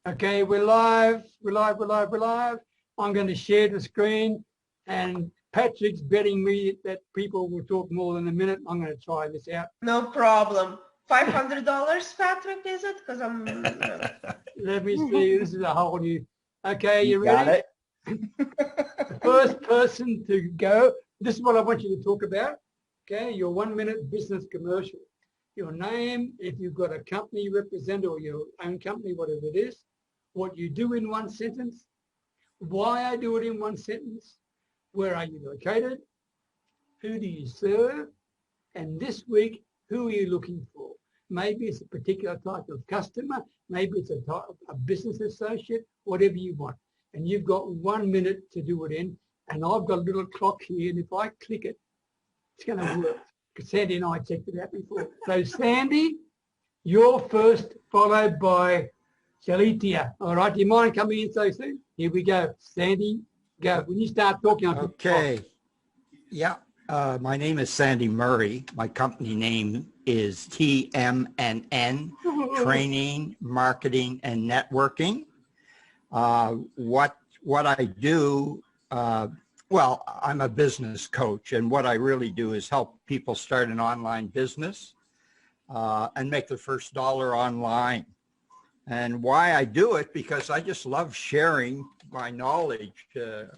Okay, we're live. We're live. I'm going to share the screen, and Patrick's betting me that people will talk more than a minute. I'm going to try this out. No problem. $500, Patrick, is it? Because I'm... Let me see. This is a whole new... Okay, you ready? Got it. The first person to go, this is what I want you to talk about. Okay, your 1-minute business commercial. Your name, if you've got a company you represent or your own company, whatever it is, what you do in one sentence, why I do it in one sentence, where are you located, who do you serve, and this week, who are you looking for? Maybe it's a particular type of customer, maybe it's a type of a business associate, whatever you want. And you've got 1 minute to do it in, and I've got a little clock here, and if I click it, it's going to work. Because Sandy and I checked it out before. So Sandy, you're first, followed by Shalethea. All right, do you mind coming in so soon? Here we go. Sandy, go. When you start talking, I'll Okay. Yeah. My name is Sandy Murray. My company name is TMNN, Training, Marketing, and Networking. What I do, well, I'm a business coach, and what I really do is help people start an online business and make their first dollar online. And why I do it, because I just love sharing my knowledge.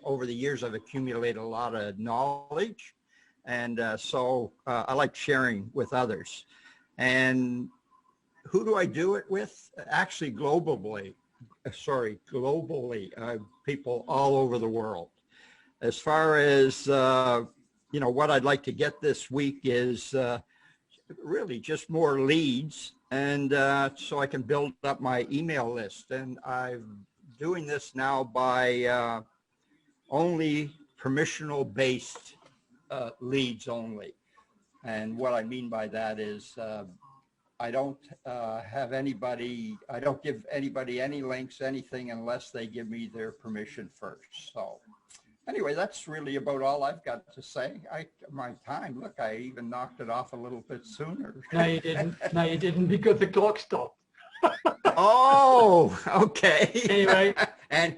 Over the years, I've accumulated a lot of knowledge, and so I like sharing with others. And who do I do it with? Actually, globally, people all over the world. As far as, you know, what I'd like to get this week is really just more leads, and so I can build up my email list. And I'm doing this now by only permissional-based leads only. And what I mean by that is I don't have anybody, I don't give anybody any links, anything, unless they give me their permission first. So anyway, that's really about all I've got to say. My time, look, I even knocked it off a little bit sooner. No, you didn't. No, you didn't, because the clock stopped. Oh, okay. Anyway, and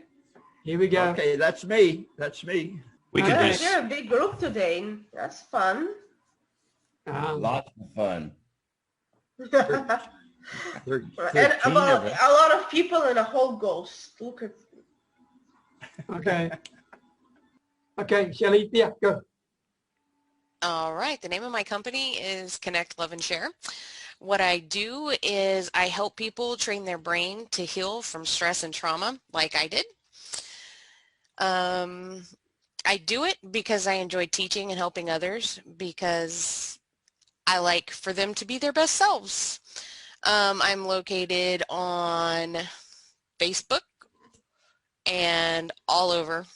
here we go. Okay, that's me. That's me. We could Yeah, just you're a big group today. That's fun. lots of fun. 13 And about of it. a lot of people and a whole ghost. Look at... Okay. Okay, Shalethea, go. All right. The name of my company is Connect, Love, and Share. What I do is I help people train their brain to heal from stress and trauma like I did. I do it because I enjoy teaching and helping others, because I like for them to be their best selves. I'm located on Facebook and all over.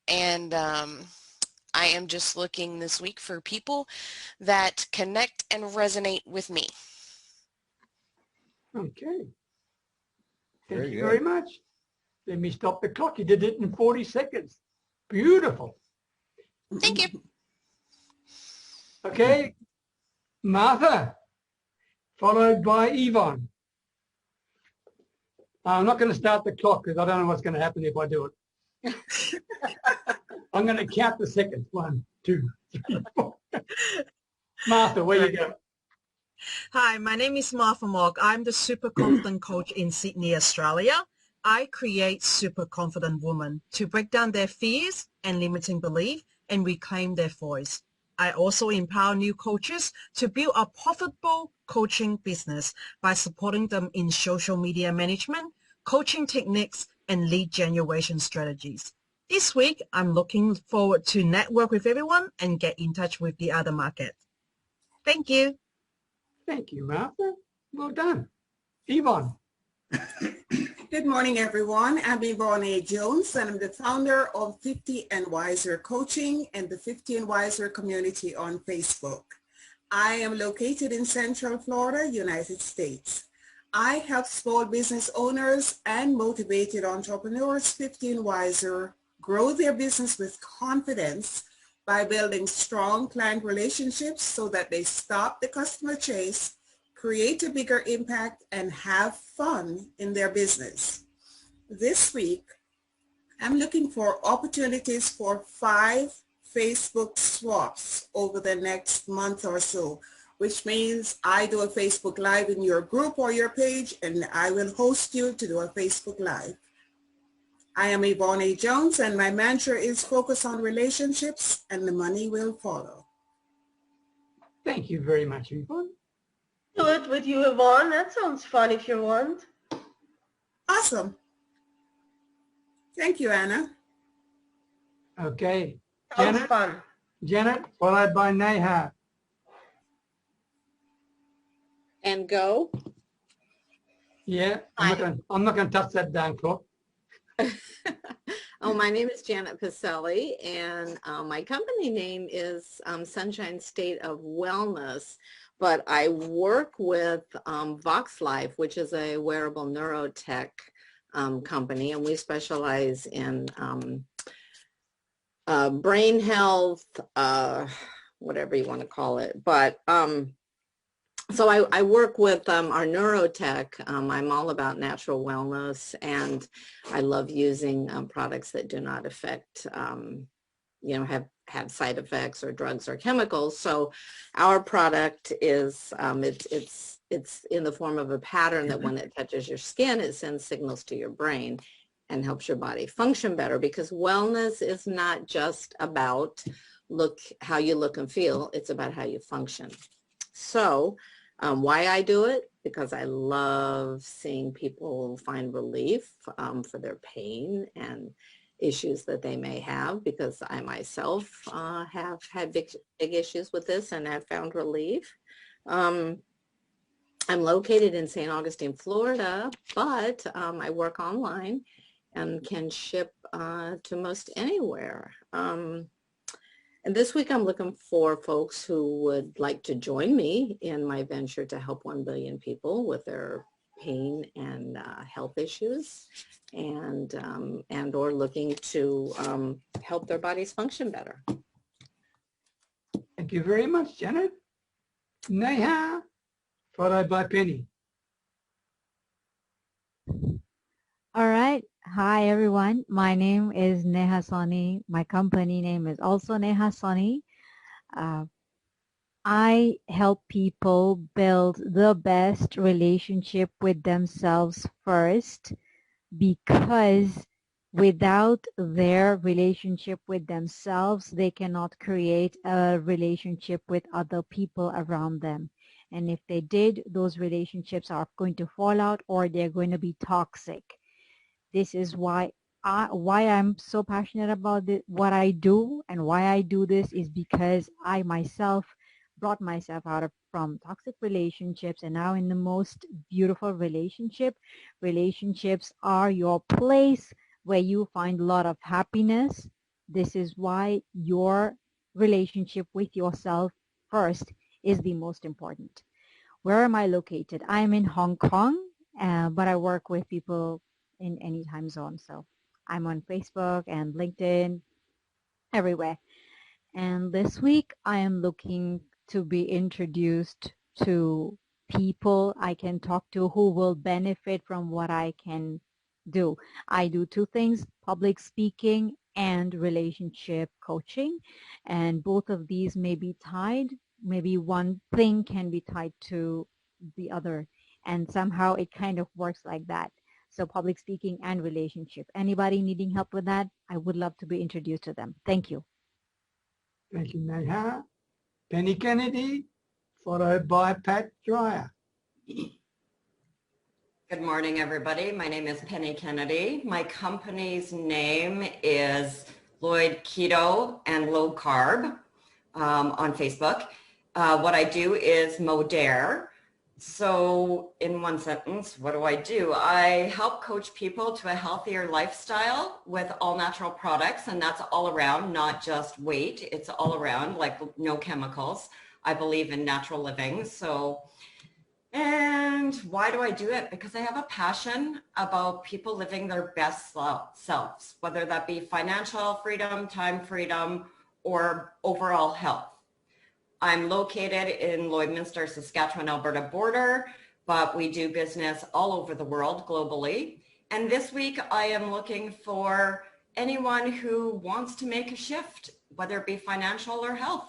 And I am just looking this week for people that connect and resonate with me. Okay. Thank Very you good. very much. Let me stop the clock. You did it in 40 seconds. Beautiful. Thank you. Okay. Martha, followed by Yvonne. I'm not going to start the clock because I don't know what's going to happen if I do it. I'm going to count the seconds. 1, 2, 3, 4. Martha, where you go? Hi, my name is Martha Mock. I'm the Super Confident Coach in Sydney, Australia. I create super confident women to break down their fears and limiting belief and reclaim their voice. I also empower new coaches to build a profitable coaching business by supporting them in social media management, coaching techniques, and lead generation strategies. This week, I'm looking forward to network with everyone and get in touch with the other market. Thank you. Thank you, Martha. Well done. Yvonne. Good morning, everyone. I'm Yvonne A Jones, and I'm the founder of 50 and Wiser Coaching and the 50 and Wiser community on Facebook. I am located in Central Florida, United States. I help small business owners and motivated entrepreneurs, 50 and Wiser, grow their business with confidence by building strong client relationships so that they stop the customer chase, create a bigger impact, and have fun in their business. This week, I'm looking for opportunities for 5 Facebook swaps over the next month or so, which means I do a Facebook Live in your group or your page, and I will host you to do a Facebook Live. I am Yvonne A Jones, and my mantra is focus on relationships and the money will follow. Thank you very much, Yvonne. Do it with you, Yvonne. That sounds fun if you want. Awesome. Thank you, Anna. Okay. Sounds Janet, fun. Janet, followed by Neha. And go. Yeah, I'm not going to touch that down clock. Oh, my name is Janet Piselli, and my company name is Sunshine State of Wellness, but I work with Vox Life, which is a wearable neurotech company, and we specialize in brain health, whatever you want to call it. But so I work with our neurotech. I'm all about natural wellness, and I love using products that do not affect, have side effects or drugs or chemicals. So our product is, it's in the form of a pattern that when it touches your skin, it sends signals to your brain and helps your body function better, because wellness is not just about how you look and feel. It's about how you function. So why I do it? Because I love seeing people find relief for their pain and issues that they may have, because I myself have had big issues with this and have found relief. I'm located in St. Augustine, Florida, but I work online and can ship to most anywhere. And this week I'm looking for folks who would like to join me in my venture to help 1 billion people with their pain and health issues, and or looking to help their bodies function better. Thank you very much, Janet. Neha, followed by Penny. All right. Hi, everyone. My name is Neha Sonney. My company name is also Neha Sonney. I help people build the best relationship with themselves first, because without their relationship with themselves, they cannot create a relationship with other people around them. And if they did, those relationships are going to fall out, or they're going to be toxic. This is why I'm so passionate about what I do, and why I do this is because I myself brought myself from toxic relationships, and now in the most beautiful relationship. Relationships are your place where you find a lot of happiness. This is why your relationship with yourself first is the most important. Where am I located? I'm in Hong Kong, but I work with people in any time zone. So I'm on Facebook and LinkedIn, everywhere. And this week I am looking to be introduced to people I can talk to who will benefit from what I can do. I do 2 things: public speaking and relationship coaching. And both of these may be tied. Maybe one thing can be tied to the other. And somehow it kind of works like that. So public speaking and relationship. Anybody needing help with that? I would love to be introduced to them. Thank you. Thank you, Neha. Penny Kennedy, followed by Pat Dreyer. Good morning, everybody. My name is Penny Kennedy. My company's name is Lloyd Keto and Low Carb on Facebook. What I do is Modere. So in one sentence, what do? I help coach people to a healthier lifestyle with all natural products, and that's all around, not just weight. It's all around, like no chemicals. I believe in natural living. And why do I do it? Because I have a passion about people living their best selves, whether that be financial freedom, time freedom, or overall health. I'm located in Lloydminster, Saskatchewan, Alberta border, but we do business all over the world globally. And this week I am looking for anyone who wants to make a shift, whether it be financial or health.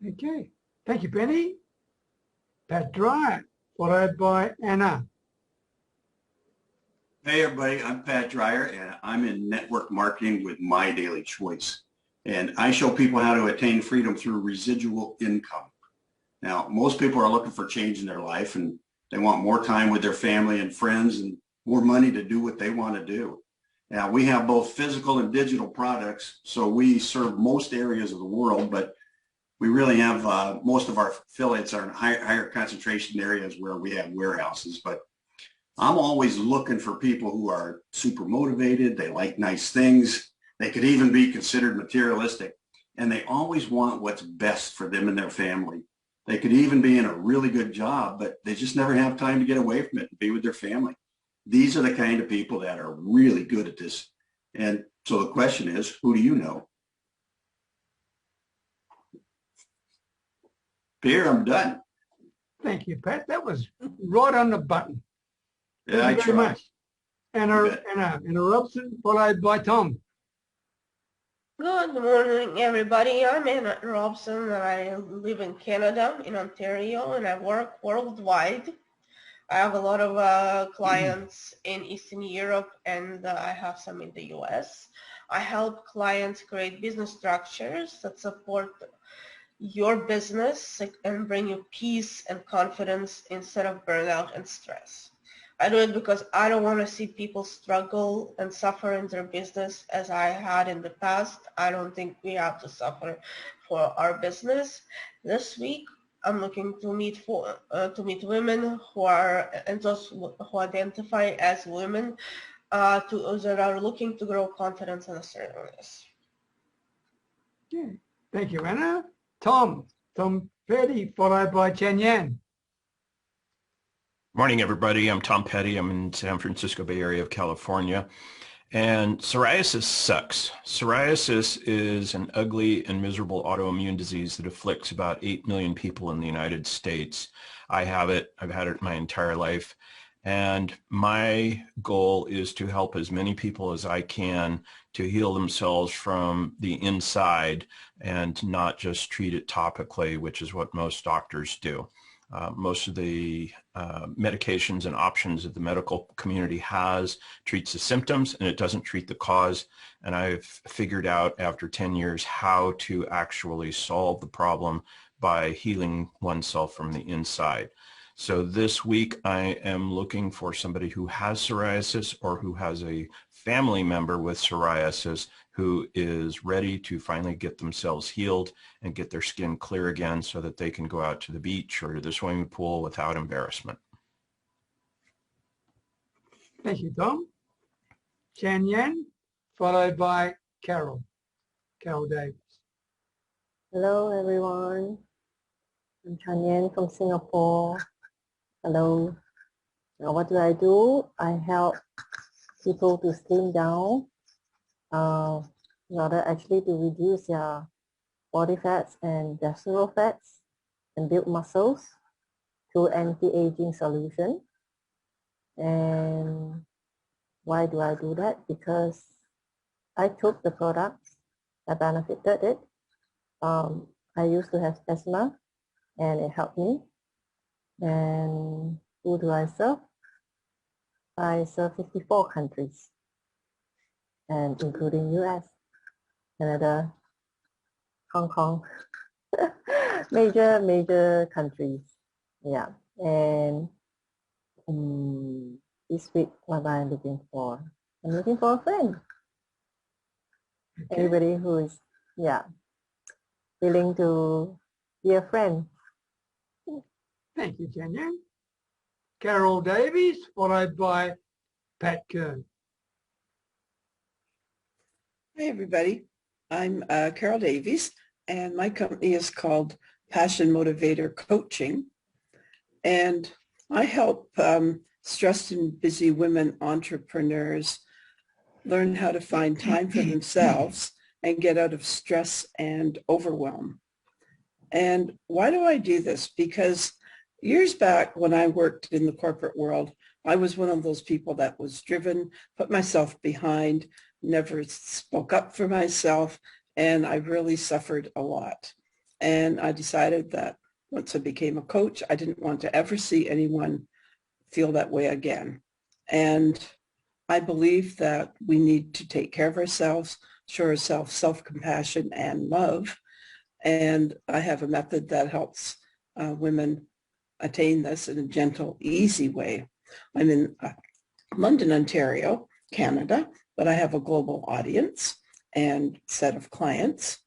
Okay. Thank you, Penny. Pat Dry, followed by Anna. Hey everybody, I'm Pat Dreyer and I'm in network marketing with My Daily Choice. And I show people how to attain freedom through residual income. Now, most people are looking for change in their life and they want more time with their family and friends and more money to do what they want to do. Now, we have both physical and digital products, so we serve most areas of the world, but we really have most of our affiliates are in higher concentration areas where we have warehouses. But I'm always looking for people who are super motivated. They like nice things. They could even be considered materialistic. And they always want what's best for them and their family. They could even be in a really good job, but they just never have time to get away from it and be with their family. These are the kind of people that are really good at this. And so the question is, who do you know? Pierre, I'm done. Thank you, Pat. That was right on the button. Yeah, Thank you very much. You Anna Robson, followed by Tom. Good morning, everybody. I'm Anna Robson, and I live in Canada, in Ontario, and I work worldwide. I have a lot of clients in Eastern Europe, and I have some in the US. I help clients create business structures that support your business and bring you peace and confidence instead of burnout and stress. I do it because I don't want to see people struggle and suffer in their business as I had in the past. I don't think we have to suffer for our business. This week, I'm looking to meet women who are and those who identify as women that are looking to grow confidence and assertiveness. Okay. Thank you, Anna. Tom Petty, followed by Chen Yan. Morning, everybody. I'm Tom Petty. I'm in San Francisco Bay Area of California. And psoriasis sucks. Psoriasis is an ugly and miserable autoimmune disease that afflicts about 8 million people in the United States. I have it. I've had it my entire life. And my goal is to help as many people as I can to heal themselves from the inside and not just treat it topically, which is what most doctors do. Most of the medications and options that the medical community has treats the symptoms and it doesn't treat the cause. And I've figured out after 10 years how to actually solve the problem by healing oneself from the inside. So this week I am looking for somebody who has psoriasis or who has a family member with psoriasis who is ready to finally get themselves healed and get their skin clear again so that they can go out to the beach or to the swimming pool without embarrassment. Thank you, Tom. Chen Yan, followed by Carol Davies. Hello, everyone. I'm Chan Yan from Singapore. Hello. Now, what do? I help people to slim down in order actually to reduce their body fats and visceral fats and build muscles through anti-aging solution. And why do I do that? Because I took the products that benefited it. I used to have asthma and it helped me. And who do I serve? I serve 54 countries, and including US, Canada, Hong Kong, major countries. Yeah. And this week, what am I looking for? I'm looking for a friend. Okay. Anybody who is, willing to be a friend. Thank you, Chen Yan. Carol Davies, followed by Pat Kern. Hey, everybody. I'm Carol Davies, and my company is called Passion Motivator Coaching. And I help stressed and busy women entrepreneurs learn how to find time for themselves and get out of stress and overwhelm. And why do I do this? Because years back when I worked in the corporate world, I was one of those people that was driven, put myself behind, never spoke up for myself, and I really suffered a lot. And I decided that once I became a coach, I didn't want to ever see anyone feel that way again. And I believe that we need to take care of ourselves, show ourselves self-compassion and love. And I have a method that helps women attain this in a gentle, easy way. I'm in London, Ontario, Canada, but I have a global audience and set of clients.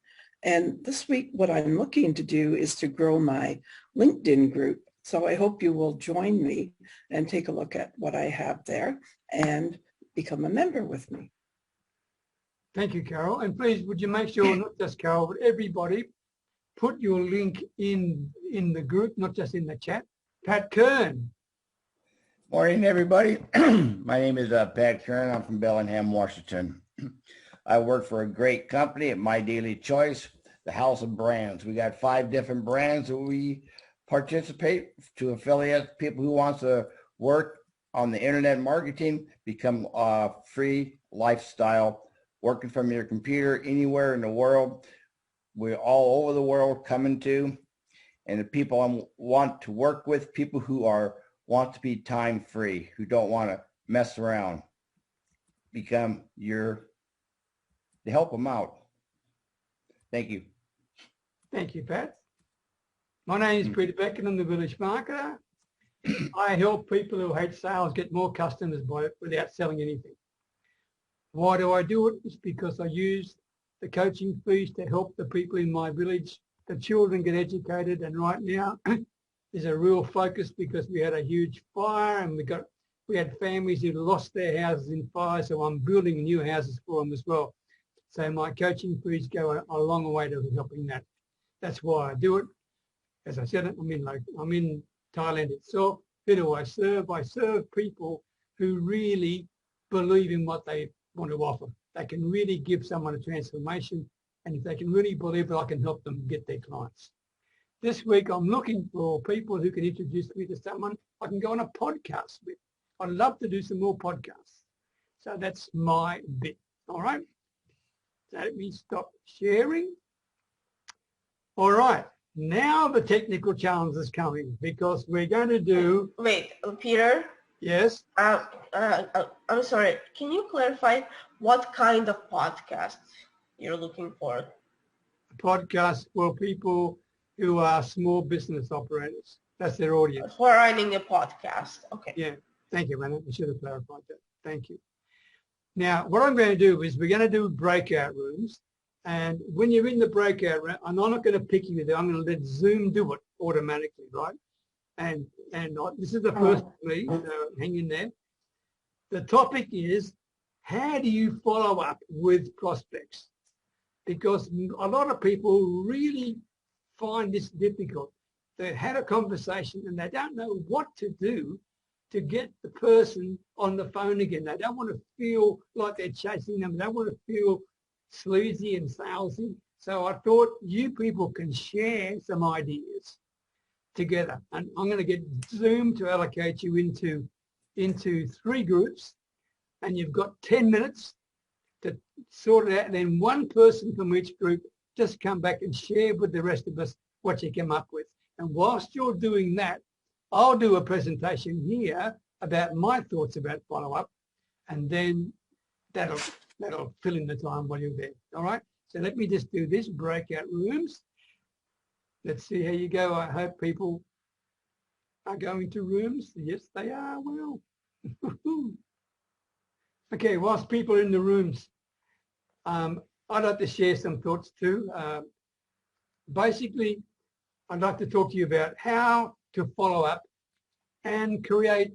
And this week, what I'm looking to do is to grow my LinkedIn group. So I hope you will join me and take a look at what I have there and become a member with me. Thank you, Carol. And please, would you make sure, not just Carol, but everybody, put your link in the group, not just in the chat. Pat Kern. Morning, everybody. My name is Pat Kern. I'm from Beckenham, Washington. I work for a great company at My Daily Choice, the House of Brands. We got 5 different brands that we participate to affiliate people who want to work on the internet marketing, become free lifestyle, working from your computer anywhere in the world. We're all over the world coming to, and the people I want to work with, people who want to be time free, who don't want to mess around, become to help them out. Thank you. Thank you, Pat. My name is Peter Beckenham, the Village Marketer. I help people who hate sales get more customers without selling anything. Why do I do it? It's because I use the coaching fees to help the people in my village, the children get educated, and right now there's a real focus because we had a huge fire and we had families who lost their houses in fire, so I'm building new houses for them as well. So my coaching fees go a long way to helping that. That's why I do it. As I said, I'm in Thailand itself. Who do I serve? I serve people who really believe in what they want to offer. They can really give someone a transformation, and if they can really believe that I can help them get their clients. This week, I'm looking for people who can introduce me to someone I can go on a podcast with. I'd love to do some more podcasts. So that's my bit, all right? So let me stop sharing. All right, now the technical challenge is coming because we're going to do... Wait, Peter? Yes? I'm sorry, can you clarify what kind of podcast you're looking for? A podcast for people who are small business operators. That's their audience. For running a podcast, okay. Yeah, thank you, Rana. I should have clarified that. Thank you. Now, what I'm going to do is we're going to do breakout rooms. And when you're in the breakout room, I'm not going to pick you there. I'm going to let Zoom do it automatically, right? And this is the first plea, so hang in there. The topic is, how do you follow up with prospects? Because a lot of people really find this difficult. They had a conversation and they don't know what to do to get the person on the phone again. They don't want to feel like they're chasing them. They don't want to feel sleazy and salesy. So I thought you people can share some ideas together. And I'm going to get Zoom to allocate you into 3 groups, and you've got 10 minutes to sort it out. And then one person from each group just come back and share with the rest of us what you came up with. And whilst you're doing that, I'll do a presentation here about my thoughts about follow-up, and then that'll fill in the time while you're there. All right? So let me just do this, breakout rooms. Let's see how you go. I hope people are going to rooms. Yes, they are. Well, okay, whilst people are in the rooms, I'd like to share some thoughts too. Basically, I'd like to talk to you about how to follow up and create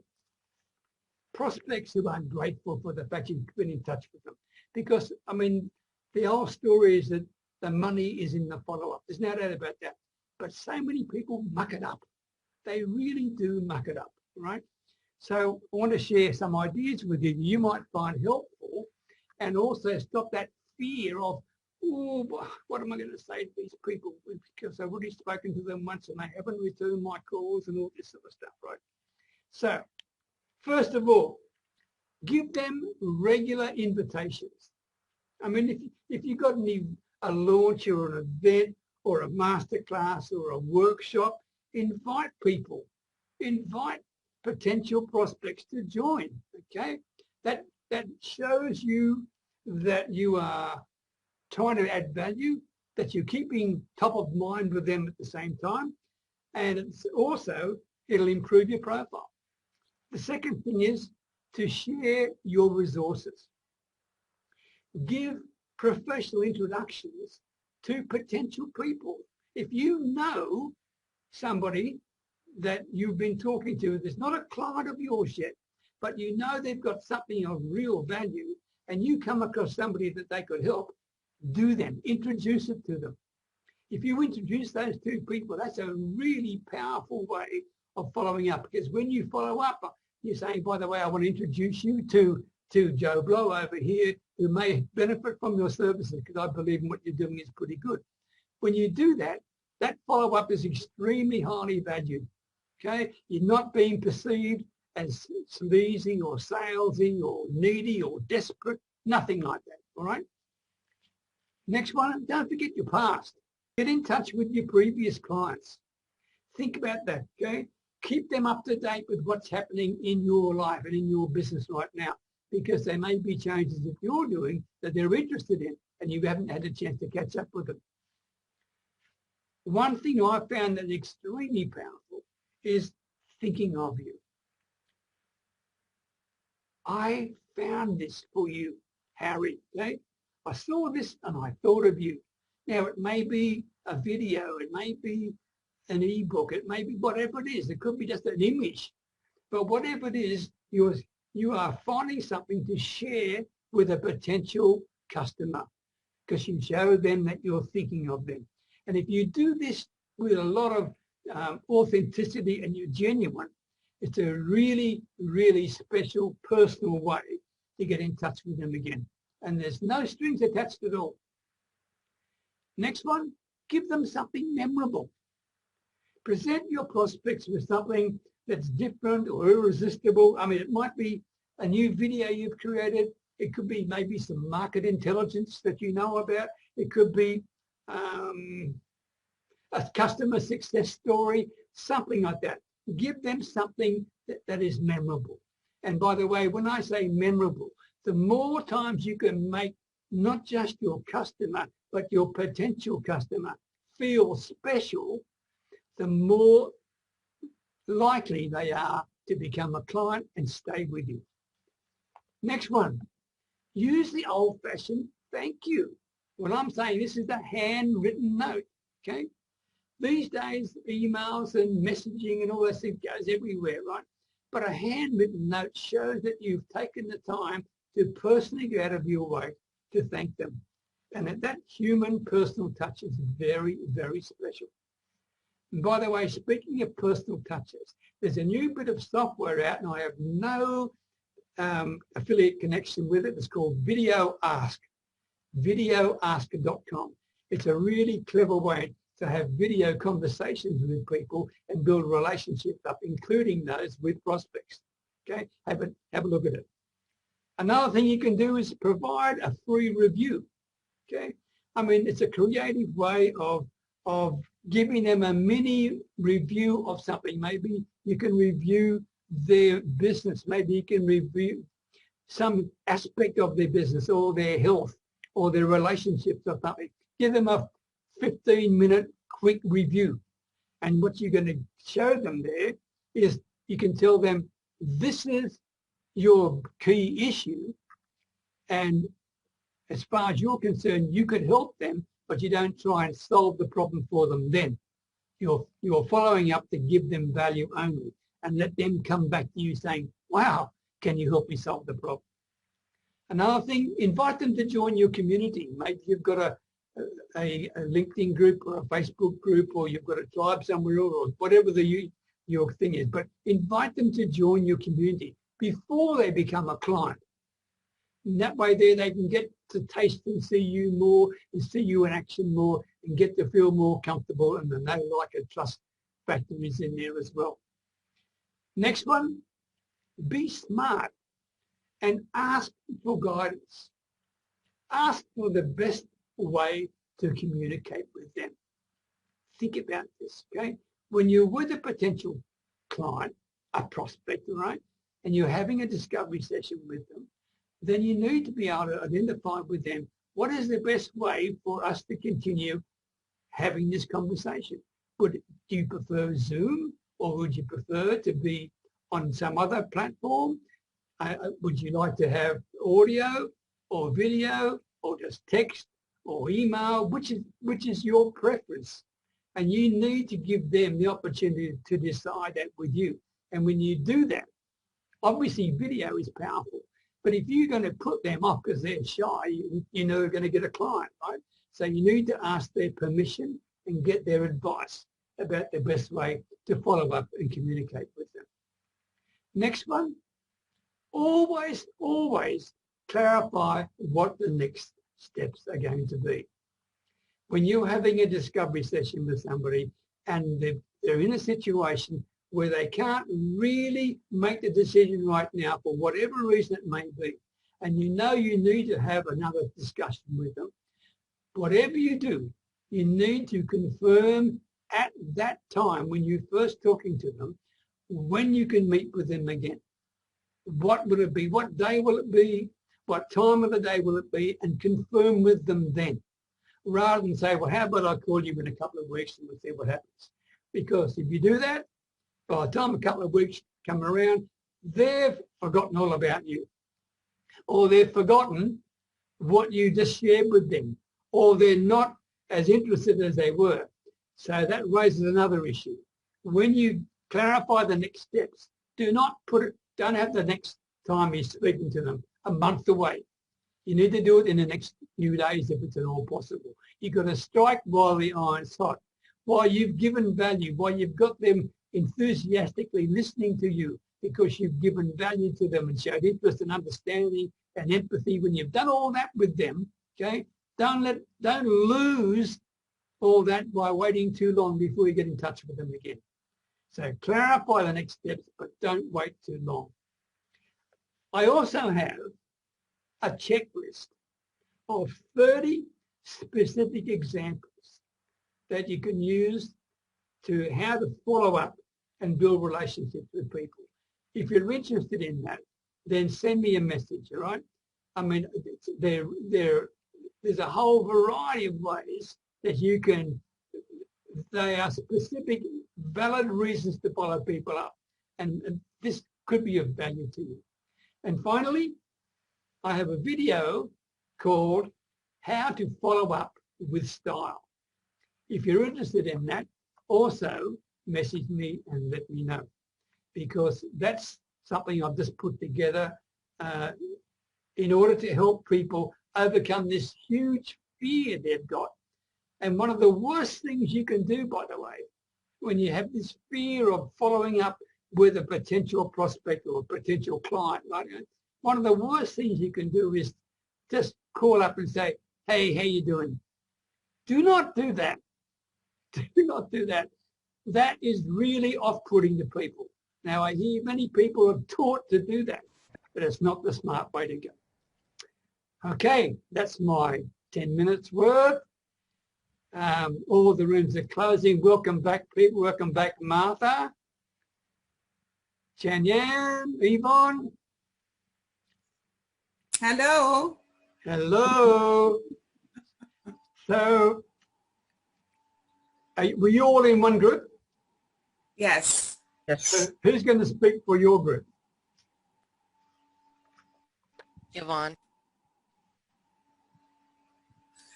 prospects who are grateful for the fact you've been in touch with them. Because, I mean, the old story is that the money is in the follow-up. There's no doubt about that. But so many people muck it up. They really do muck it up, right? So I want to share some ideas with you might find helpful, and also stop that fear of, oh, what am I going to say to these people? Because I've already spoken to them once and they haven't returned my calls and all this sort of stuff, right? So First of all, give them regular invitations. I mean, if you've got a launch or an event or a masterclass or a workshop, invite people, invite potential prospects to join, okay? That shows you that you are trying to add value, that you're keeping top of mind with them at the same time, and it's also, it'll improve your profile. The second thing is to share your resources. Give professional introductions to potential people. If you know somebody that you've been talking to that's not a client of yours yet, but you know they've got something of real value, and you come across somebody that they could help, do them, introduce it to them. If you introduce those two people, that's a really powerful way of following up, because when you follow up, you're saying, by the way, I want to introduce you to Joe Blow over here who may benefit from your services, because I believe in what you're doing is pretty good. When you do that, that follow-up is extremely highly valued, okay? You're not being perceived as sleazy or salesy or needy or desperate, nothing like that, all right? Next one, don't forget your past. Get in touch with your previous clients. Think about that, okay? Keep them up to date with what's happening in your life and in your business right now, because there may be changes that you're doing that they're interested in and you haven't had a chance to catch up with them. One thing I found that's extremely powerful is thinking of you. I found this for you, Harry, okay? I saw this and I thought of you. Now, it may be a video, it may be an ebook, it may be whatever it is. It could be just an image. But whatever it is, you are finding something to share with a potential customer, because you show them that you're thinking of them. And if you do this with a lot of authenticity and you're genuine, it's a really, really special personal way to get in touch with them again. And there's no strings attached at all. Next one, give them something memorable. Present your prospects with something that's different or irresistible. I mean, it might be a new video you've created. It could be maybe some market intelligence that you know about. It could be a customer success story, something like that. Give them something that is memorable. And by the way, when I say memorable, the more times you can make not just your customer, but your potential customer feel special, the more likely they are to become a client and stay with you. Next one, use the old-fashioned thank you. When I'm saying this is a handwritten note, okay? These days, emails and messaging and all that stuff goes everywhere, right? But a handwritten note shows that you've taken the time to personally go out of your way to thank them. And that human personal touch is very, very special. And by the way, speaking of personal touches, there's a new bit of software out, and I have no affiliate connection with it. It's called Video Ask, videoask.com. It's a really clever way to have video conversations with people and build relationships up, including those with prospects. Okay, have a look at it. Another thing you can do is provide a free review. Okay, I mean, it's a creative way of giving them a mini review of something. Maybe you can review their business. Maybe you can review some aspect of their business or their health or their relationships or something. Give them a 15-minute quick review. And what you're going to show them there is you can tell them this is your key issue, and as far as you're concerned, you could help them, but you don't try and solve the problem for them then. You're following up to give them value only and let them come back to you saying, wow, can you help me solve the problem? Another thing, invite them to join your community. Maybe you've got a LinkedIn group or a Facebook group, or you've got a tribe somewhere, or whatever your thing is, but invite them to join your community before they become a client. And that way there they can get to taste and see you more and see you in action more and get to feel more comfortable, and the know, like, and trust factor is in there as well. Next one, be smart and ask for guidance. Ask for the best way to communicate with them. Think about this, okay? When you're with a potential client, a prospect, right, and you're having a discovery session with them, then you need to be able to identify with them what is the best way for us to continue having this conversation. Do you prefer Zoom, or would you prefer to be on some other platform? Would you like to have audio or video or just text or email? Which is your preference? And you need to give them the opportunity to decide that with you. And when you do that, obviously video is powerful. But if you're going to put them off because they're shy, you know you're going to get a client, right? So you need to ask their permission and get their advice about the best way to follow up and communicate with them. Next one, always clarify what the next steps are going to be. When you're having a discovery session with somebody and they're in a situation where they can't really make the decision right now for whatever reason it may be, and you know you need to have another discussion with them, whatever you do, you need to confirm at that time when you're first talking to them when you can meet with them again. What will it be? What day will it be? What time of the day will it be? And confirm with them then, rather than say, well, how about I call you in a couple of weeks and we'll see what happens. Because if you do that, by the time a couple of weeks come around, they've forgotten all about you, or they've forgotten what you just shared with them, or they're not as interested as they were. So that raises another issue. When you clarify the next steps, don't have the next time you're speaking to them a month away. You need to do it in the next few days if it's at all possible. You've got to strike while the iron's hot, while you've given value, while you've got them enthusiastically listening to you because you've given value to them and showed interest and understanding and empathy. When you've done all that with them, okay, don't lose all that by waiting too long before you get in touch with them again. So clarify the next steps, but don't wait too long. I also have a checklist of 30 specific examples that you can use to how to follow up and build relationships with people. If you're interested in that, then send me a message, all right? I mean, there's a whole variety of ways that you can, they are specific, valid reasons to follow people up. And this could be of value to you. And finally, I have a video called How to Follow Up with Style. If you're interested in that, also message me and let me know, because that's something I've just put together in order to help people overcome this huge fear they've got. And one of the worst things you can do, by the way, when you have this fear of following up with a potential prospect or a potential client, right? One of the worst things you can do is just call up and say, hey, how you doing? Do not do that. Do not do that. That is really off-putting to people. Now, I hear many people are taught to do that, but it's not the smart way to go. Okay, that's my 10 minutes worth. All the rooms are closing. Welcome back, people. Welcome back, Martha. Chanyan, Yvonne. Hello. Hello. So, were you all in one group? Yes. Yes. So who's going to speak for your group? Yvonne.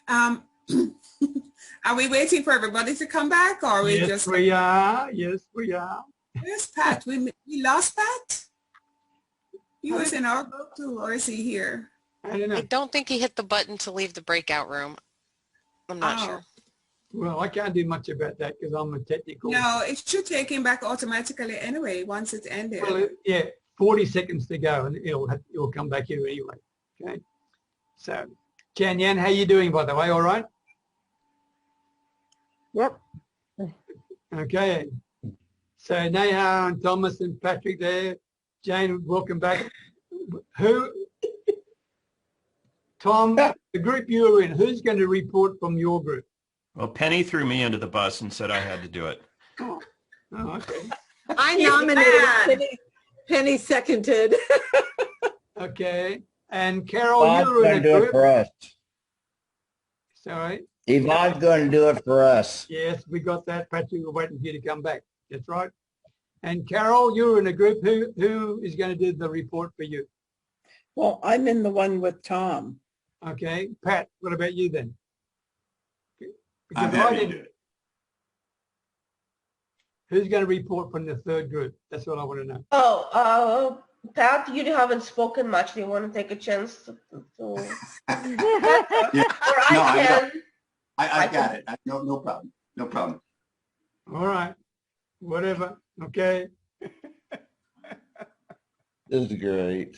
Are we waiting for everybody to come back, or are we Yes, just? we are. Yes, we are. Where's Pat? We lost Pat? He was in our group too, or is he here? I don't know. I don't think he hit the button to leave the breakout room. I'm not sure. Well, I can't do much about that because I'm a technical. No, it should take him back automatically anyway once it's ended. Well, yeah, 40 seconds to go and it'll come back here anyway. Okay. So, Chanyan, how you doing, by the way? All right? Yep. Okay. So Neha and Thomas and Patrick there. Jane, welcome back. Who, Tom, the group you're in, who's going to report from your group? Well, Penny threw me under the bus and said I had to do it. Oh, okay. I nominated. Penny seconded. Okay. And Carol, Yvonne's you're in going a to do it group. for us. Sorry. Yvonne's going to do it for us. Yes, we got that. Patrick, we're waiting for you to come back. That's right. And Carol, you're in a group. Who is going to do the report for you? Well, I'm in the one with Tom. Okay. Pat, what about you then? I'm Because happy to do it. Who's going to report from the third group? That's what I want to know. Oh, Pat, you haven't spoken much. Do you want to take a chance to Yeah. or No, I can. I got it. No problem. No problem. All right. Whatever. Okay. This is great.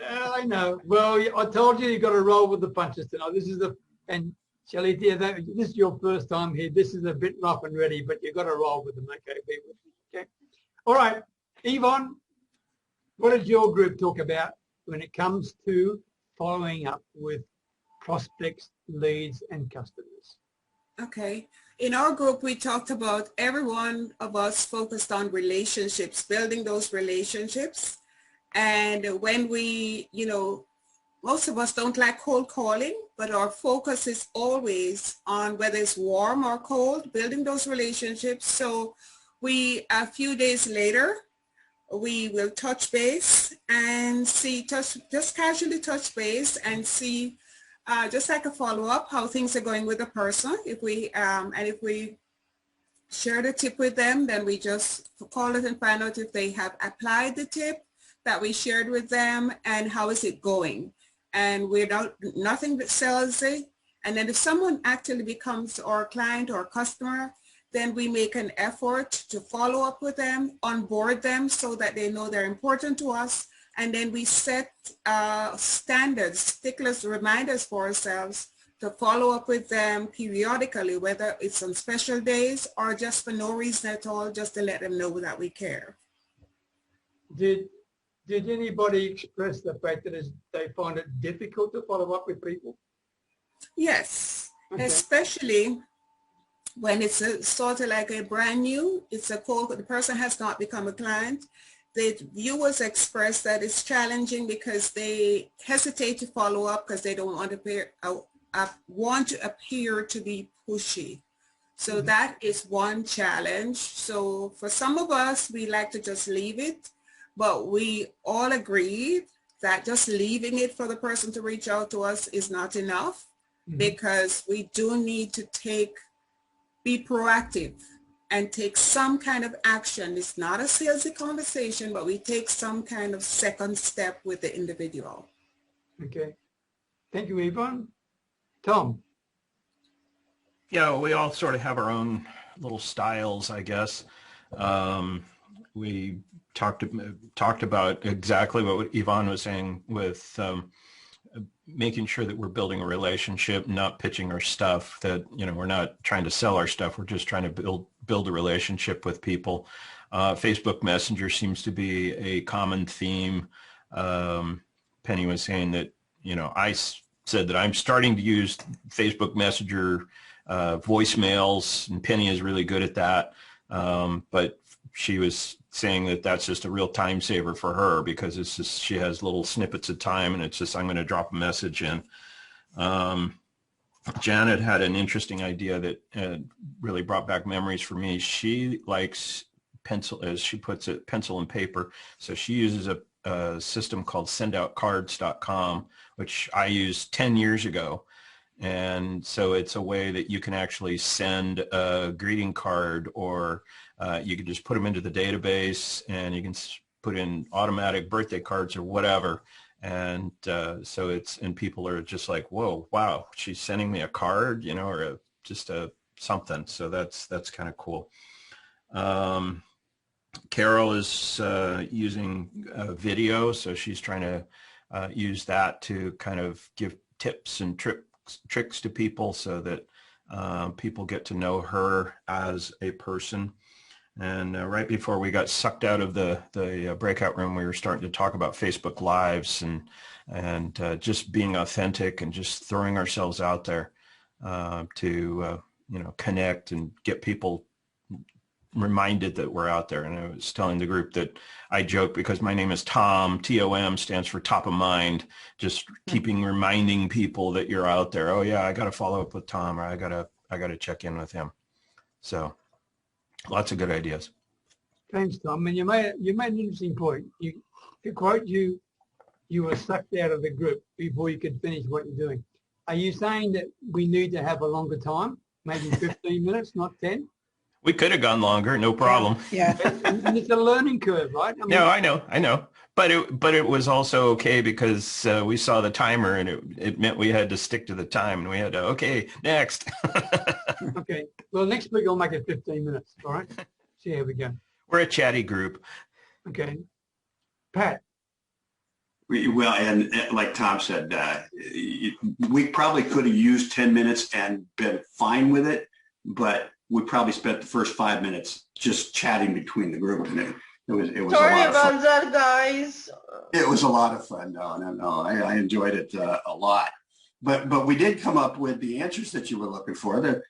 I know. Well, I told you got to roll with the punches tonight. This is and Shalethea, this is your first time here. This is a bit rough and ready, but you've got to roll with them. Okay, be with me. Okay. All right. Yvonne, what does your group talk about when it comes to following up with prospects, leads, and customers? Okay. In our group, we talked about every one of us focused on relationships, building those relationships. And when we, most of us don't like cold calling, but our focus is always on whether it's warm or cold, building those relationships. So a few days later, we will touch base and just casually touch base and see, just like a follow-up, how things are going with the person. If we share the tip with them, then we just call it and find out if they have applied the tip that we shared with them and how is it going. And without nothing but salesy. And then if someone actually becomes our client or customer, then we make an effort to follow up with them, onboard them so that they know they're important to us. And then we set standards, sticklers, reminders for ourselves to follow up with them periodically, whether it's on special days or just for no reason at all, just to let them know that we care. Did anybody express the fact that they find it difficult to follow up with people? Yes, okay. Especially when it's sort of like a brand new, it's a call, the person has not become a client. The viewers express that it's challenging because they hesitate to follow up because they don't want to appear to be pushy. So that is one challenge. So for some of us, we like to just leave it, but we all agreed that just leaving it for the person to reach out to us is not enough because we do need to be proactive and take some kind of action. It's not a salesy conversation, but we take some kind of second step with the individual. Okay. Thank you, Yvonne. Tom. Yeah, we all sort of have our own little styles, I guess. We talked about exactly what Yvonne was saying with making sure that we're building a relationship, not pitching our stuff, that, we're not trying to sell our stuff. We're just trying to build a relationship with people. Facebook Messenger seems to be a common theme. Penny was saying that, I said that I'm starting to use Facebook Messenger voicemails, and Penny is really good at that. But she was saying that that's just a real time saver for her because it's just, she has little snippets of time and it's just, I'm going to drop a message in. Janet had an interesting idea that really brought back memories for me. She likes pencil, as she puts it, pencil and paper. So she uses a system called sendoutcards.com, which I used 10 years ago. And so it's a way that you can actually send a greeting card, or you can just put them into the database and you can put in automatic birthday cards or whatever. And so and people are just like, whoa, wow, she's sending me a card, or just something. So that's kind of cool. Carol is using video. So she's trying to use that to kind of give tips and tricks to people so that people get to know her as a person. And right before we got sucked out of the breakout room, we were starting to talk about Facebook Lives and just being authentic and just throwing ourselves out there to connect and get people reminded that we're out there. And I was telling the group that I joke because my name is Tom. TOM stands for top of mind. Just reminding people that you're out there. Oh yeah, I got to follow up with Tom, or I got to check in with him. So lots of good ideas. Thanks, Tom. And you made an interesting point. To quote you, you were sucked out of the group before you could finish what you're doing. Are you saying that we need to have a longer time, maybe 15 minutes, not 10? We could have gone longer, no problem. Yeah. And it's a learning curve, right? I mean, No, I know. But it was also okay because we saw the timer and it meant we had to stick to the time and we had to, okay, next. Okay. Well, next week I'll make it 15 minutes. All right. See how we go. We're a chatty group. Okay. Pat. Well, and like Tom said, we probably could have used 10 minutes and been fine with it, but we probably spent the first 5 minutes just chatting between the group, and it was Sorry a lot of fun. about that, guys. It was a lot of fun. No. I enjoyed it a lot. But we did come up with the answers that you were looking for. That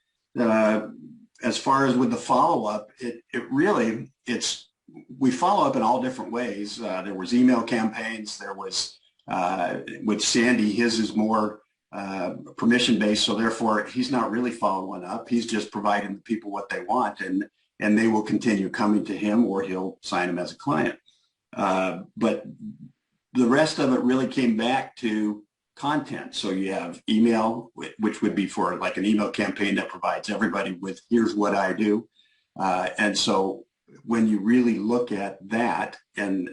as far as with the follow-up, we follow up in all different ways. There was email campaigns. There was with Sandy, his is more permission-based, so therefore he's not really following up. He's just providing the people what they want, and they will continue coming to him, or he'll sign them as a client. But the rest of it really came back to content. So you have email, which would be for like an email campaign that provides everybody with, here's what I do. And so when you really look at that, and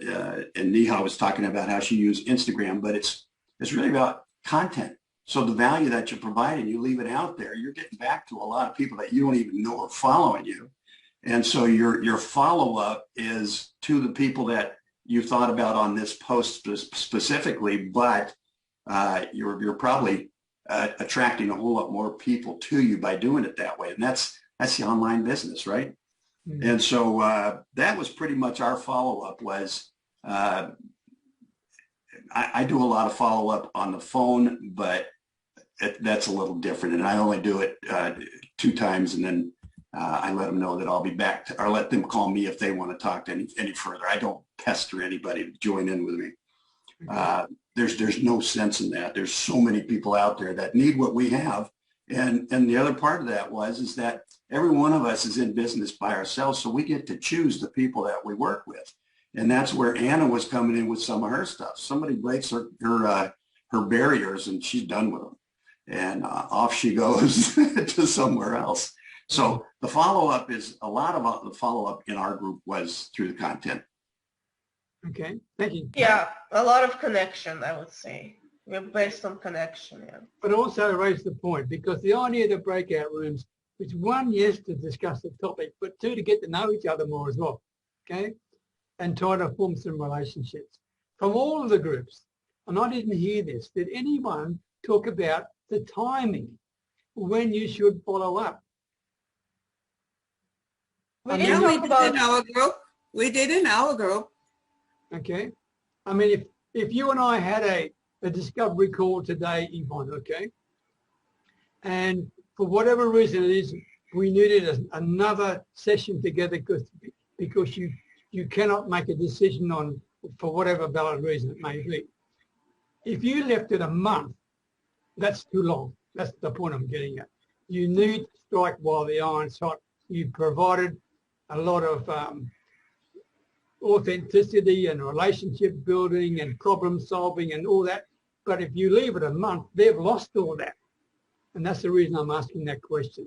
Neha was talking about how she used Instagram, but it's really about content. So the value that you're providing, you leave it out there, you're getting back to a lot of people that you don't even know are following you. And so your follow-up is to the people that you thought about on this post specifically, but you're probably attracting a whole lot more people to you by doing it that way. And that's the online business, right? Mm-hmm. And so that was pretty much our follow-up was, I do a lot of follow-up on the phone, but that's a little different. And I only do it 2 times, and then I let them know that I'll be back, or let them call me if they want to talk to any further. I don't pester anybody to join in with me. There's no sense in that. There's so many people out there that need what we have. And the other part of that is that every one of us is in business by ourselves, so we get to choose the people that we work with. And that's where Anna was coming in with some of her stuff. Somebody breaks her barriers and she's done with them. And off she goes to somewhere else. So the follow-up is, a lot of the follow-up in our group was through the content. Okay, thank you. Yeah, a lot of connection, I would say. We're based on connection, yeah. But also raise the point, because the idea of the breakout rooms is 1, yes, to discuss the topic, but 2, to get to know each other more as well, okay? And try to form some relationships. From all of the groups, and I didn't hear this, did anyone talk about the timing when you should follow up? We did in our group. We did in our group. Okay. I mean, if you and I had a discovery call today, Yvonne, okay, and for whatever reason it is, we needed another session together because you cannot make a decision on, for whatever valid reason it may be. If you left it a month, that's too long. That's the point I'm getting at. You need to strike while the iron's hot. You've provided a lot of authenticity and relationship building and problem solving and all that. But if you leave it a month, they've lost all that. And that's the reason I'm asking that question.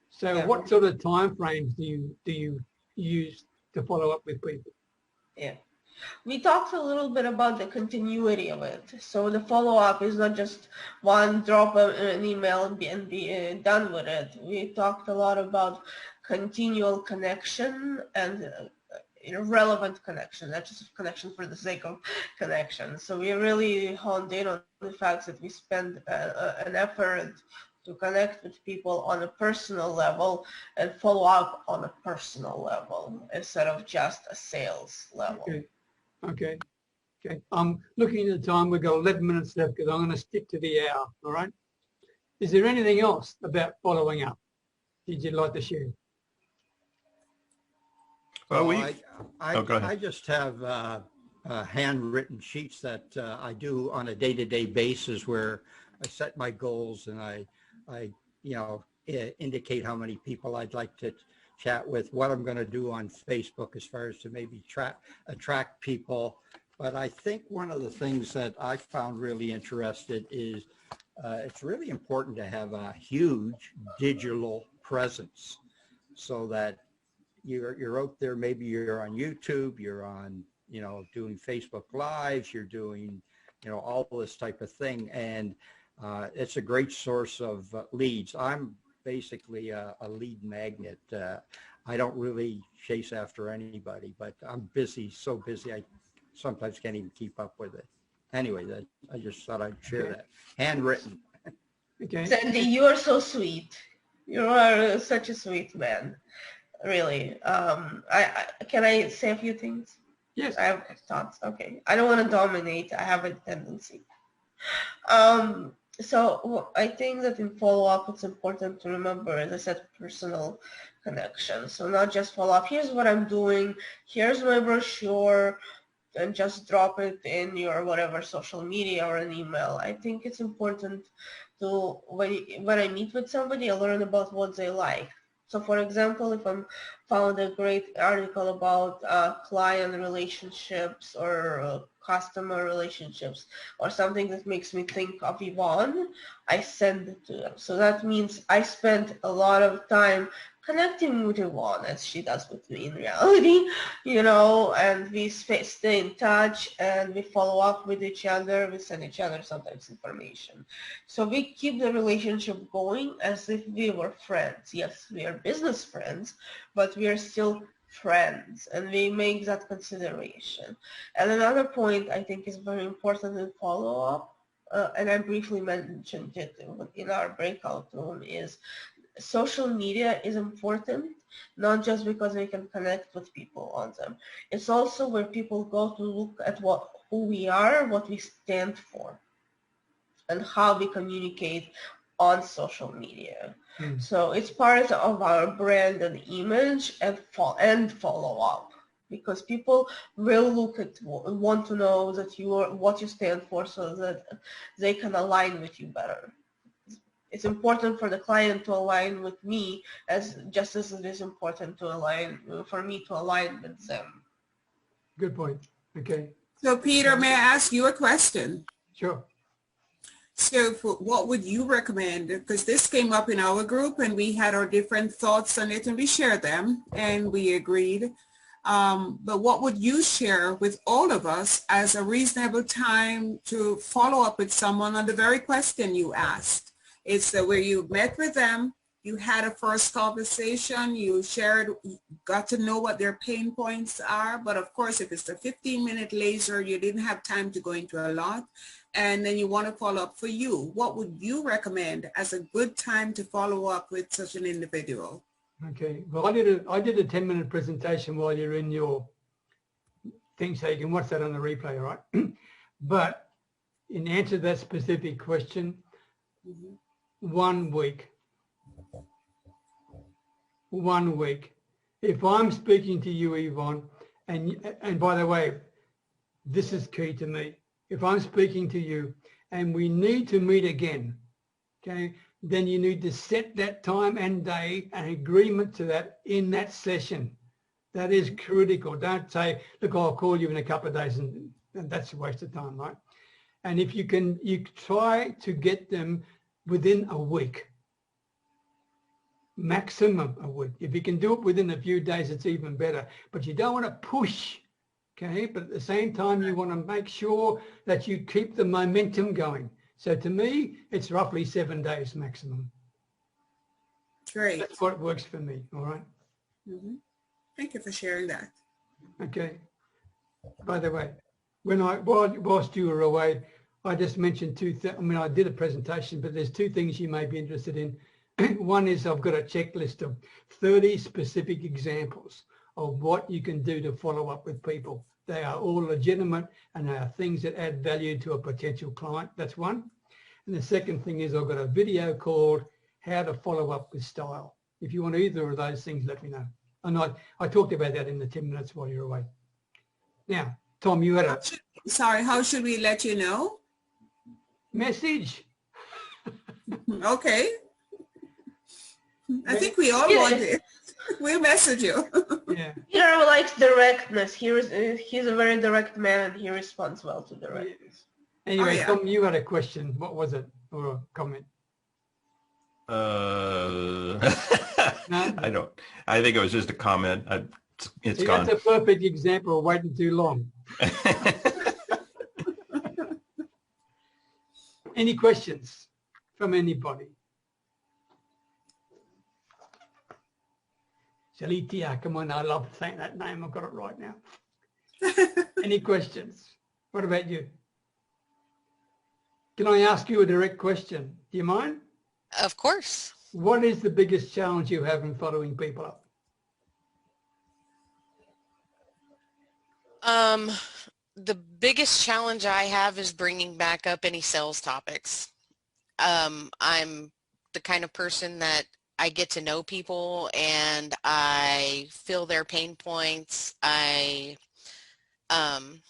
So yeah. What sort of time frames do you use to follow up with people? Yeah. We talked a little bit about the continuity of it. So the follow-up is not just one drop an email and be done with it. We talked a lot about continual connection and relevant connection, not just connection for the sake of connection. So we really honed in on the fact that we spend an effort to connect with people on a personal level and follow up on a personal level instead of just a sales level. Okay. Okay. Okay. I'm looking at the time. We've got 11 minutes left because I'm going to stick to the hour. All right. Is there anything else about following up did you like to share? Well, go ahead. I just have handwritten sheets that I do on a day-to-day basis where I set my goals and I indicate how many people I'd like to chat with, what I'm going to do on Facebook as far as to maybe attract people. But I think one of the things that I found really interested is it's really important to have a huge digital presence so that you're out there, maybe you're on YouTube, you're on, doing Facebook Lives, you're doing, all this type of thing. And it's a great source of leads. I'm basically a lead magnet. I don't really chase after anybody, but I'm busy, so busy, I sometimes can't even keep up with it. Anyway, I just thought I'd share that. Handwritten. Okay. Sandy, you are so sweet. You are such a sweet man. Really. Can I say a few things? Yes. I have thoughts. Okay. I don't want to dominate. I have a tendency. So I think that in follow-up, it's important to remember, as I said, personal connection. So not just follow-up. Here's what I'm doing. Here's my brochure. And just drop it in your whatever social media or an email. I think it's important to, when I meet with somebody, I learn about what they like. So for example, if I found a great article about client relationships or customer relationships or something that makes me think of Yvonne, I send it to them. So that means I spend a lot of time connecting with Yvonne, as she does with me in reality, and we stay in touch and we follow up with each other. We send each other sometimes information. So we keep the relationship going as if we were friends. Yes, we are business friends, but we are still friends, and we make that consideration. And another point I think is very important in follow-up, and I briefly mentioned it in our breakout room, is social media is important, not just because we can connect with people on them. It's also where people go to look at who we are, what we stand for, and how we communicate on social media. So it's part of our brand and image and follow up, because people will want to know that what you stand for, so that they can align with you better. It's important for the client to align with me just as it is important for me to align with them. Good point. Okay. So Peter, may I ask you a question? Sure. So what would you recommend? Because this came up in our group and we had our different thoughts on it and we shared them and we agreed. But what would you share with all of us as a reasonable time to follow up with someone on the very question you asked? It's where you met with them, you had a first conversation, you got to know what their pain points are. But of course, if it's a 15-minute laser, you didn't have time to go into a lot. And then you want to follow up for you. What would you recommend as a good time to follow up with such an individual? Okay. Well, I did a 10-minute presentation while you're in your thing, so you can watch that on the replay, all right? But in answer to that specific question, 1 week. 1 week. If I'm speaking to you, Yvonne, and by the way, this is key to me. If I'm speaking to you and we need to meet again, okay, then you need to set that time and day and agreement to that in that session. That is critical. Don't say, look, I'll call you in a couple of days and that's a waste of time, right? And if you can, you try to get them within a week. Maximum a week. If you can do it within a few days, it's even better. But you don't want to push, okay? But at the same time, you want to make sure that you keep the momentum going. So to me, it's roughly 7 days maximum. Great. That's what works for me, all right? Thank you for sharing that. Okay. By the way, whilst you were away, I just mentioned two things. I mean, I did a presentation, but there's two things you may be interested in. One is I've got a checklist of 30 specific examples of what you can do to follow up with people. They are all legitimate and they are things that add value to a potential client. That's one. And the second thing is I've got a video called How to Follow Up with Style. If you want either of those things, let me know. And I talked about that in the 10 minutes while you're away. Now, Tom, you had a... Sorry, how should we let you know? Message. Okay. I think we all want it. We'll message you. Yeah. Peter likes directness. He's a very direct man and he responds well to directness. Anyway, Oh, yeah. Tom, you had a question. What was it? Or a comment? I don't. I think it was just a comment. It's See, gone. that's a perfect example of waiting too long. Any questions from anybody? Shalethea, come on, I love saying that name. I've got it right now. Any questions? What about you? Can I ask you a direct question? Do you mind? Of course. What is the biggest challenge you have in following people up? The biggest challenge I have is bringing back up any sales topics. I'm the kind of person that I get to know people and I feel their pain points. I don't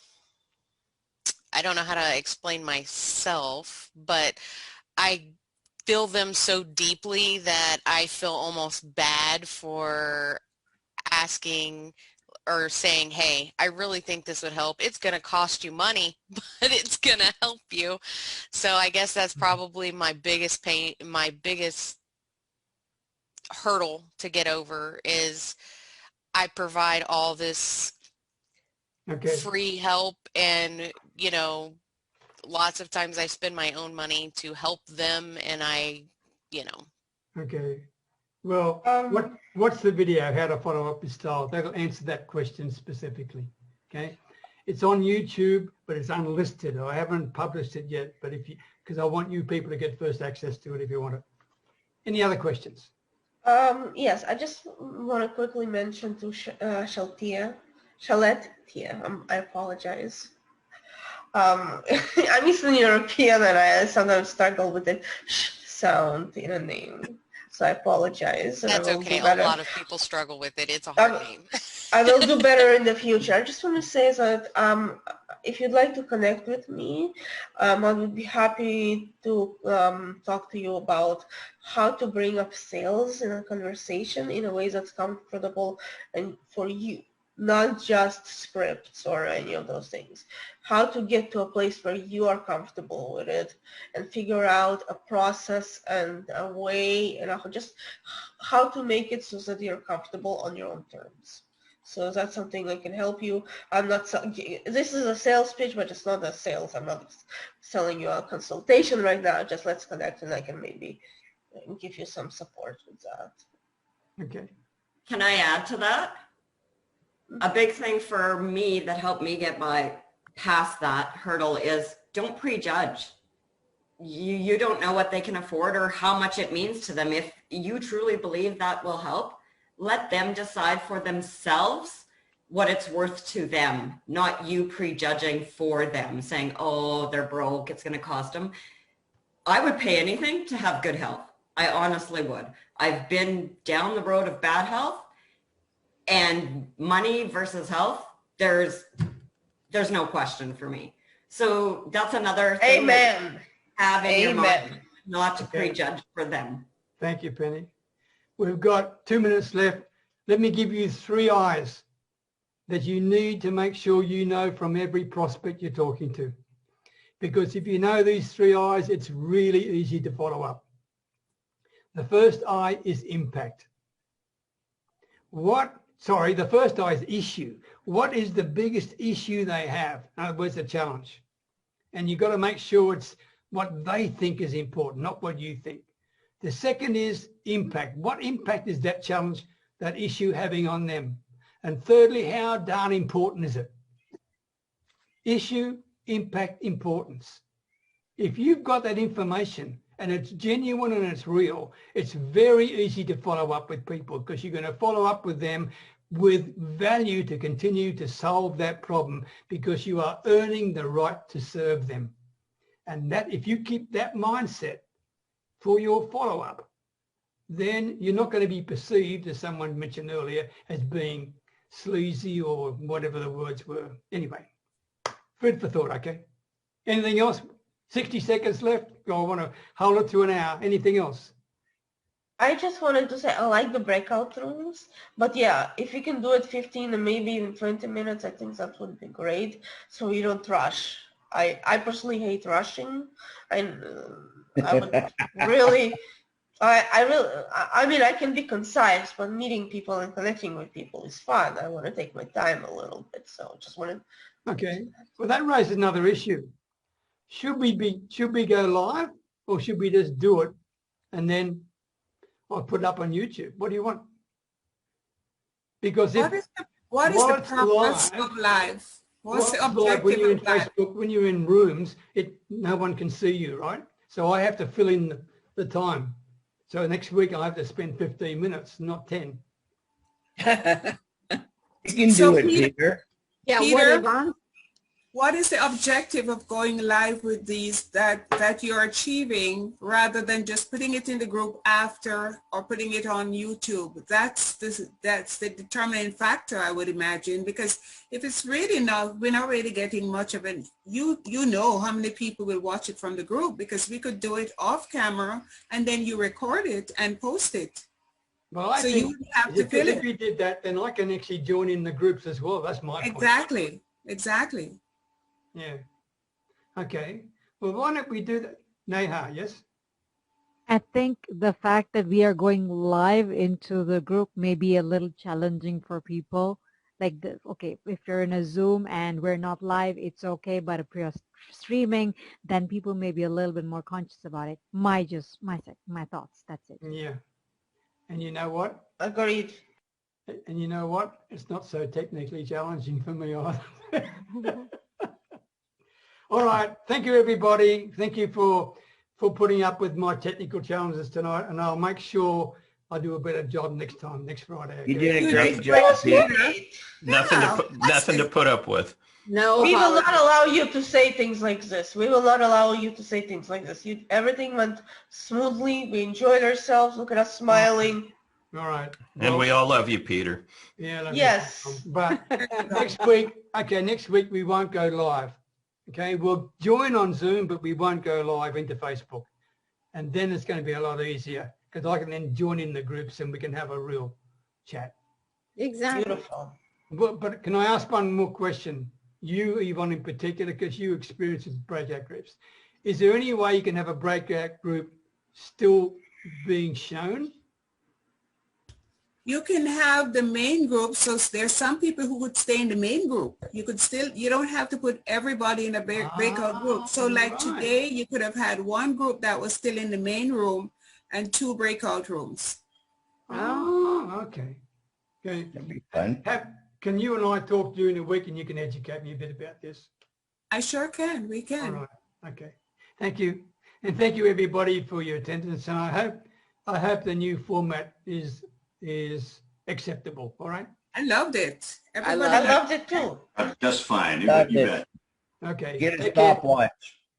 know how to explain myself, but I feel them so deeply that I feel almost bad for asking or saying, hey, I really think this would help. It's going to cost you money, but it's going to help you. So I guess that's probably my biggest pain, my biggest hurdle to get over is I provide all this free help and, you know, lots of times I spend my own money to help them and I, you know. Okay. Well, what's the video, How to Follow Up with Style? That'll answer that question specifically, okay? It's on YouTube, but it's unlisted. I haven't published it yet, but if you, because I want you people to get first access to it if you want it. Any other questions? Yes, I just want to quickly mention to Shalethea, I apologize. I'm Eastern European and I sometimes struggle with the sh sound in a name. So I apologize. That's okay. A lot of people struggle with it. It's a hard name. I will do better in the future. I just want to say that if you'd like to connect with me, I would be happy to talk to you about how to bring up sales in a conversation in a way that's comfortable and for you, not just scripts or any of those things. How to get to a place where you are comfortable with it and figure out a process and a way and just how to make it so that you're comfortable on your own terms. So that's something that can help you. I'm not, this is a sales pitch, but it's not a sales. I'm not selling you a consultation right now. Just let's connect and I can maybe give you some support with that. Okay. Can I add to that? A big thing for me that helped me get past that hurdle is don't prejudge. You don't know what they can afford or how much it means to them. If you truly believe that will help, let them decide for themselves what it's worth to them, not you prejudging for them, saying, oh, they're broke, it's going to cost them. I would pay anything to have good health. I honestly would. I've been down the road of bad health, and money versus health, there's no question for me. So that's another thing. Amen. Have in your mind, not to prejudge for them. Thank you, Penny. We've got 2 minutes left. Let me give you 3 eyes that you need to make sure you know from every prospect you're talking to. Because if you know these 3 eyes, it's really easy to follow up. The first eye is impact. The first eye is issue. What is the biggest issue they have? In other words, a challenge. And you've got to make sure it's what they think is important, not what you think. The second is impact. What impact is that challenge, that issue having on them? And thirdly, how darn important is it? Issue, impact, importance. if you've got that information and it's genuine and it's real, it's very easy to follow up with people because you're going to follow up with them with value to continue to solve that problem because you are earning the right to serve them. And that if you keep that mindset for your follow-up, then you're not going to be perceived, as someone mentioned earlier, as being sleazy or whatever the words were. Anyway, food for thought, okay? Anything else? 60 seconds left. I want to hold it to an hour. Anything else? I just wanted to say I like the breakout rooms, but yeah, if you can do it 15 and maybe even 20 minutes, I think that would be great. So you don't rush. I personally hate rushing, and I would really, I mean, I can be concise, but meeting people and connecting with people is fun. I want to take my time a little bit, so just want to. Okay. Well, that raises another issue. Should we go live, or should we just do it and then I'll put it up on YouTube? What do you want? Because if what is the purpose of live? What's the objective when you're in of live? Facebook, when you're in rooms, no one can see you, right? So I have to fill in the time. So next week I have to spend 15 minutes, not 10. You can do it, Peter. Yeah, Peter, what is the objective of going live with these that you're achieving rather than just putting it in the group after or putting it on YouTube? That's the determining factor, I would imagine, because if it's really not, we're not really getting much of it. You know how many people will watch it from the group, because we could do it off camera and then you record it and post it. Well, I so think you have to fill if we did that, then I can actually join in the groups as well. That's my point. Exactly. Yeah. Okay. Well, why don't we do that? Neha, yes? I think the fact that we are going live into the group may be a little challenging for people. Like, okay, if you're in a Zoom and we're not live, it's okay. But if you're streaming, then people may be a little bit more conscious about it. My thoughts. That's it. Yeah. And you know what? Agreed. And you know what? It's not so technically challenging for me either. All right. Thank you, everybody. Thank you for putting up with my technical challenges tonight. And I'll make sure I do a better job next time, next Friday. Okay? You did a great job, Peter. Nothing to put up with. No, we will not allow you to say things like this. We will not allow you to say things like this. Everything went smoothly. We enjoyed ourselves. Look at us smiling. All right. And we all love you, Peter. Yeah. Yes. But next week we won't go live. Okay, we'll join on Zoom, but we won't go live into Facebook. And then it's going to be a lot easier because I can then join in the groups and we can have a real chat. Exactly. Beautiful. But can I ask one more question? You, Yvonne, in particular, because you experience with breakout groups. Is there any way you can have a breakout group still being shown? You can have the main group, so there's some people who would stay in the main group. You don't have to put everybody in a breakout group. So like today, you could have had one group that was still in the main room and 2 breakout rooms. Oh, okay. Okay. That'd be fun. Can you and I talk during the week and you can educate me a bit about this? I sure can. We can. All right. Okay. Thank you. And thank you, everybody, for your attendance. And I hope the new format is acceptable. All right. I loved it. I loved it too. Just fine. Loved You it. bet. Okay. Get a stopwatch.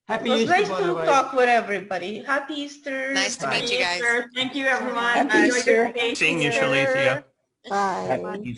Happy It was Easter, nice by the to way. talk with everybody. Happy Easter. Nice to meet you guys. Thank you, everyone. Happy Enjoy Easter. your day. Seeing you, Shalethea. Bye. Happy